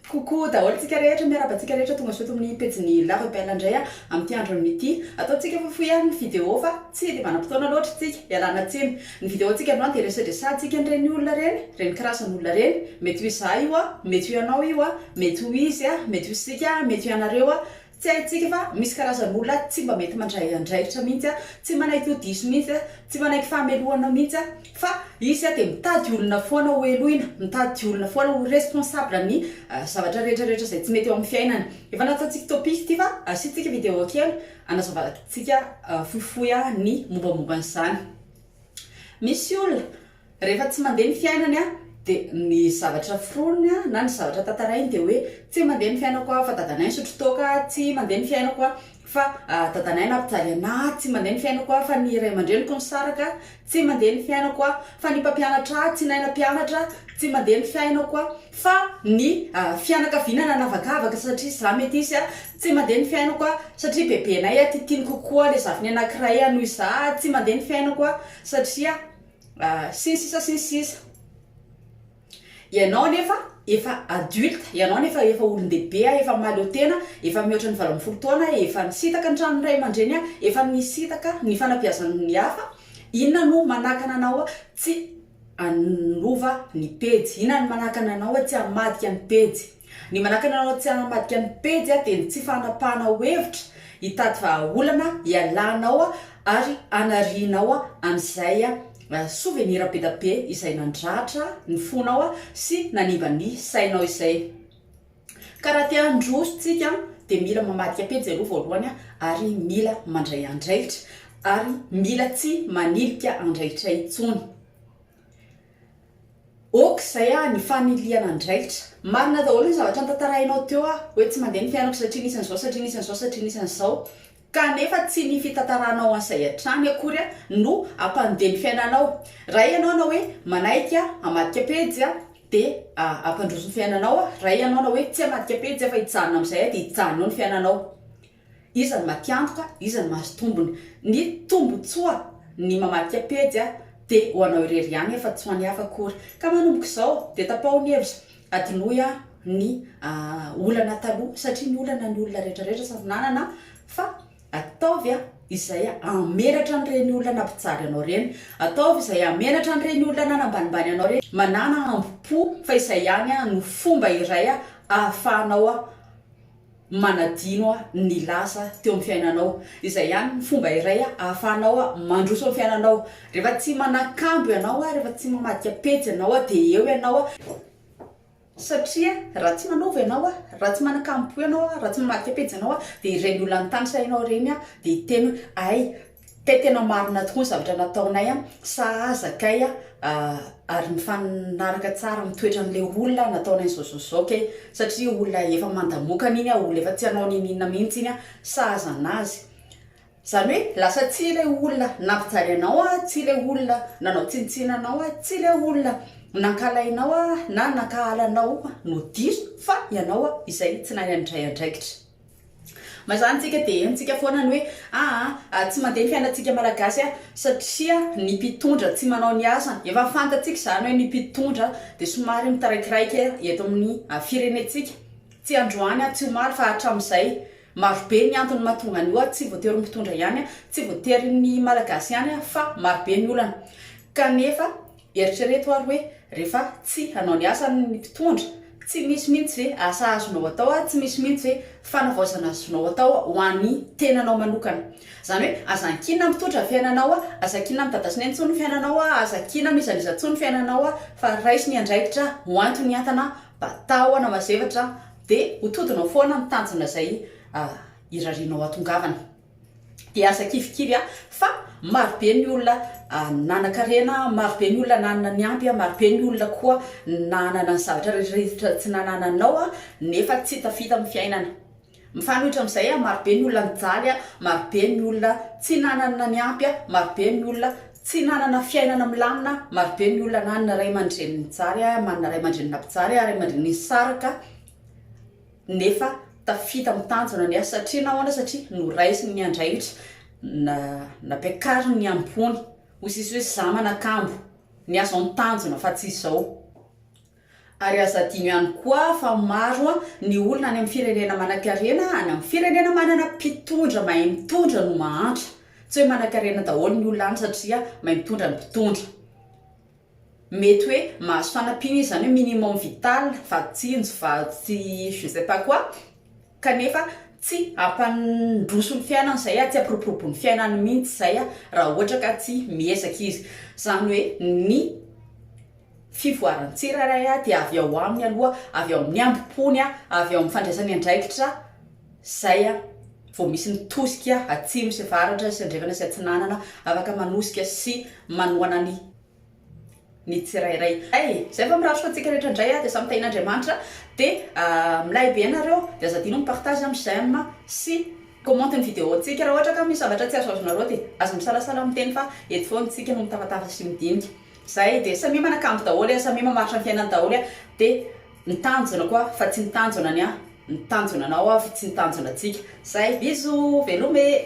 Coucou daholintsika rehetra miarabantsika rehetra tonga soto amin'ny pejiny La Rebelle indray amin'ny andron'ity ataontsika fofoy ny vidéo fa tsy de manam-potoana loatra tsika ialana tsiny ny vidéo-tsika androany de resadresantsika an'ireny olona reny karasan'olona reny mety ho izaho io mety ho ianao io mety ho izy mety ho isika mety ho ianareo tsy haitsika fa misy karazan'olona tsy mba mety mandray andraikitra mihitsy tsy manaiky ho diso mihitsy tsy manaiky fahamelohana mihitsy fa izy de mitady olona foana ho elohina mitady olona foana ho responsable ny zavatra rehetrarehetra zay tsy mety eo amin'ny fiainany efa nataontsika topic ty fa asitsika vidéo kely anazavatsika fohifohy ny mombamomban'izany misy olona rehefa tsy mandeha ny fiainany de ny zavatra foroniny na ny zavatra tantarainy de hoe tsy mandeha ny fiainako fa dadanay sotro toka tsy mandeha ny fiainako fa dadanay nampijaly anahy tsy mandeha ny fiainako fa ny ray aman-dreniko ny saraka tsy mandeha ny fiainako fa ny mpampianatra tsy naina mpianatra tsy mandeha ny fiainako fa ny fianakaviana nanavakavaka satria za mety isy tsy mandeha ny fiainako satria bebenay titiny kokoa le zaviny anankiray noho iza tsy mandeha ny fiainako satria sinsisa ianao nefa efa adulte ianao nefa efa olon-dehibe efa maleo tena efa mihoatra ny 12 taona efa nisitaka ny trano ray aman-dreny efa nisitaka ny fanabeazan'ny hafa inona no manakana anao tsy anova ny pejy inona no manakana anao tsy hamadika ny pejy ny manakana anao tsy hamadika ny pejy de ny tsy fanapahana hevitra hitady vahaolana ialanao ary anarianao an'izay souvenir be da be izay nandratra ny fonao sy nanimba ny sainao izay karaha tia androsotsika de mila mamadika pejy aloha voalohany ary mila mandray andraikitra ary mila tsy manilika andraikitra intsony okizay ny faniliana andraikitra marina daholo ny zavatra ntatarainao teo hoe tsy mandeha ny fiainako satria nisan'izao satria nisan'izao satria nisan'izao kanefa tsy ny fitataranao an'izay hatrany akory no ampandeha ny fiainanao raha ianao na hoe manaiky amadika pejy de ampandroso ny fiainanao raha ianao na hoe tsy amadika pejy fa hijanona amin'izay de hijanona ny fiainanao iza ny matiantoka iza ny mahazo tombony ny tombotsoa ny mamadika pejy de ho anao irery ihany efa tsy ho any hafa akory ka manomboka izao de tapahony hevitra adinoy ny olana taloha satria ny olona rehetrarehetra safinanana fa ataovy izay amenatra n'ireny olona nampijaly anao reny ataovy izay amenatra n'ireny olona nanambanimbany anao reny manana ampo fa izay ihany no fomba iray ahafahanao manadino ny lasa teo amin'ny fiainanao izay ihany ny fomba iray ahafahanao mandroso amin'ny fiainanao rehefa tsy manakambo ianao rehefa tsy mamadika pejy ianao de eo ianao satria raha tsy manova ianao raha tsy manakampo ianao raha tsy mamadika pejy ianao de ireny olona ny tany sainao reny de tena ay tena marina tokoa ny zavatra nataonay sahazakay ary mifanaraka tsara mitoetra n'le olona nataonay zao kay satria olona efa mandamokana iny olona efa tsy anao ninina mihitsy iny sahazanazy zany hoe lasa tsy le olona nampijaly anao tsy le olona nanao tsinitsinanao tsy le olona nankalainao na nankahalanao no diso fa ianao izay tsy nanandray andraikitra mazantsika de entsika foana ny hoe tsy mandeha ny fiainantsika malagasy satria ny mpitondra tsy manao ny asany efa fantatsika zany hoe ny mpitondra de somary mitaraikiraiky eto amin'ny firenetsika tsy androany tsy omaly fa hatramin'izay marobe ny antony mahatonga ny tsy voatery ny mpitondra ihany tsy voatery ny malagasy ihany fa marobe ny olana kanefa eritrereto ary hoe rehefa tsy hanao ny asany ny mpitondra tsy misy mihitsy hoe asa azonao atao tsy misy mihitsy hoe fanavaozana azonao atao ho an'ny tenanao manokana zany hoe azakina mitondra fiainanao azakina mitadasina intsony fiainanao azakina mizanizantsony fiainanao fa raisy ny andraikitra ho antony antana batahoana mazevatra de hotodinao foana mitanjona zay irarinao atongavana de asa kivikivy fa marobe ny olona nanakarena marobe ny olona nanana ny ampy marobe ny olona koa nanana ny zavatra rehetrarehetra tsy nanananao nefa tsy tafita amin'ny fiainana mifanohitra amin'izay marobe ny olona mijaly marobe ny olona tsy nanana ny ampy marobe ny olona tsy nanana fiainana milamina marobe ny olona nanana ray aman-dreny mijaly manana ray aman-dreny nampijaly ray aman-dreny saraka nefa tafita mitanjona ny asa satria nahoana satria no raisiny ny andraikitra napiakariny ny ambony ho sisy hoe za manakambo ny azo mitanjona fa tsy izao Ary aza adino ihany koa fa maro ny olona any amin'ny firenena manan-karena any amin'ny firenena manana mpitondra mahay mitondra no mahantra, tsy hoe manan-karena daholo ny olona any satria mahay mitondra ny mpitondra. Mety hoe mahazo fanampiana izy zany hoe minimum vital vatsinjo vatsy je sais pas quoi, kanefa tsy ampandroso ny fiainana izay tsy ampiroborobo ny fiainany mihitsy izay raha ohatra ka tsy miezaka izy. Zany hoe ny fivoaran'ny tsirairay dia avy ao aminy aloha, avy ao amin'ny ambopony avy ao amin'ny fandraisany andraikitra zay vao misy ny tosika atsimo sy avaratra sy andrefana sy atsinanana afaka manosika sy manohana ny tsirairay. Zay fa miratso antsika rehetra indray dia samy tahin'Andriamanitra dia milay be anareo dia aza adino mipartage amin'ny j'aime sy comment ny vidéo antsika raha ohatra ka misy zavatra tsy azo azonareo dia aza misalasala miteny fa eto foana antsika no mitafatafa sy midinika. Zay dia samy manakambo daholo samy mamaritra ny fiainany daholo dia nitanjona koa fa tsy nitanjona ny nitanjona anao fa tsy nitanjona antsika. Zay bisous, velomé.